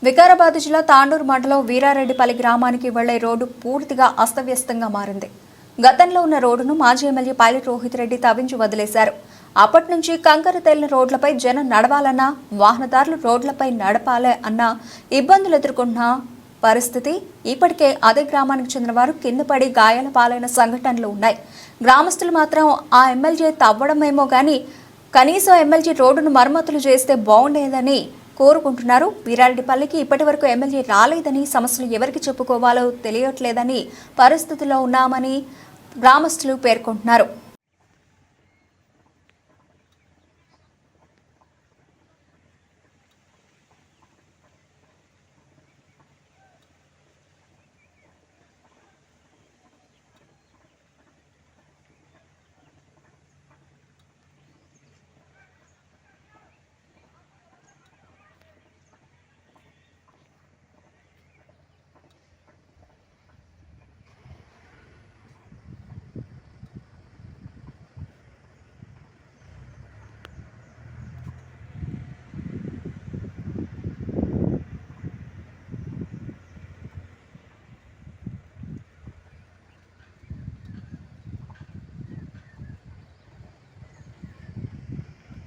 వికారాబాద్ జిల్లా తాండూరు మండలం వీరారెడ్డిపల్లి గ్రామానికి వెళ్లే రోడ్డు పూర్తిగా అస్తవ్యస్తంగా మారింది. గతంలో ఉన్న రోడ్డును మాజీ ఎమ్మెల్యే పైలట్ రోహిత్ రెడ్డి తవ్వించి వదిలేశారు. అప్పటి నుంచి కంకర తేలిన రోడ్లపై జనం నడవాలన్నా, వాహనదారులు రోడ్లపై నడపాలే అన్న ఇబ్బందులు ఎదుర్కొంటున్న పరిస్థితి. ఇప్పటికే అదే గ్రామానికి చెందిన వారు కింద పడి గాయాల పాలైన సంఘటనలు ఉన్నాయి. గ్రామస్తులు మాత్రం ఆ ఎమ్మెల్యే తవ్వడమేమో గానీ కనీసం ఎమ్మెల్యే రోడ్డును మరమ్మతులు చేస్తే బాగుండేదని కోరుకుంటున్నారు. వీరారెడ్డిపల్లికి ఇప్పటి వరకు ఎమ్మెల్యే రాలేదని, సమస్యలు ఎవరికి చెప్పుకోవాలో తెలియట్లేదని పరిస్థితిలో ఉన్నామని గ్రామస్తులు పేర్కొంటున్నారు.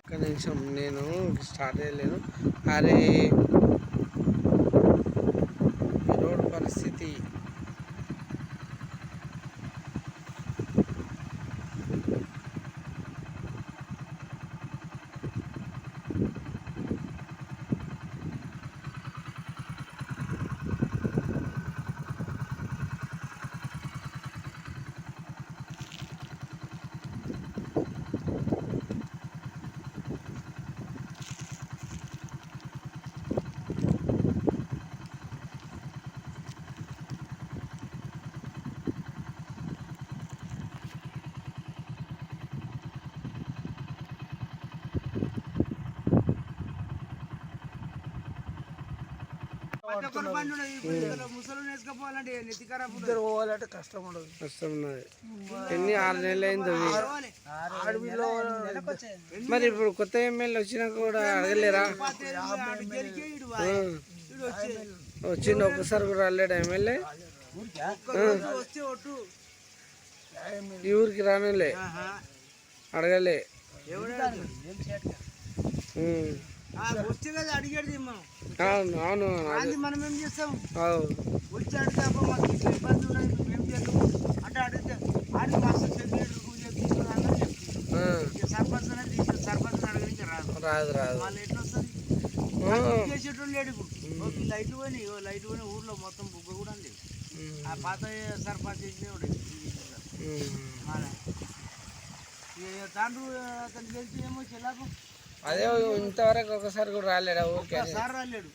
ఒక్క నిమిషం, నేను స్టార్ట్ చేయలేను. అరే రోడ్ పరిస్థితి పోవాలంటే కష్టం ఉండదు. కష్టం ఉన్నది. ఎన్ని 6 నెలలు అయింది. మరి ఇప్పుడు కొత్త ఎమ్మెల్యే వచ్చినాక కూడా అడగలేరా? వచ్చింది, ఒక్కసారి కూడా రాలేడా ఎమ్మెల్యే? ఈ ఊరికి రానులే, అడగలే. అవును అవును, మనం ఏం చేస్తాం? వచ్చి అడిగితే మాకు ఇట్లా ఇబ్బంది ఉన్నది, మేము చేద్దాం అంటే అడిగితే ఆడి మాస్టర్ సర్పంచ్ అనేది సర్పంచ్ అడగడానికి రాదు రాదు. వాళ్ళు ఎట్లా వస్తుంది? చేసేటోళ్ళు లేడు. ఇప్పుడు లైట్లు పోయినాయి ఊర్లో మొత్తం బుగ్గ కూడా లేదు. ఆ పాత సర్పంచ్ చేసినవాడు తాండ్రు అతను గెలిచి ఏమో చెల్లాకు అదే ఇంతవరకు ఒకసారి కూడా రాలేడా ఊరికి? సార్ రాలేడు.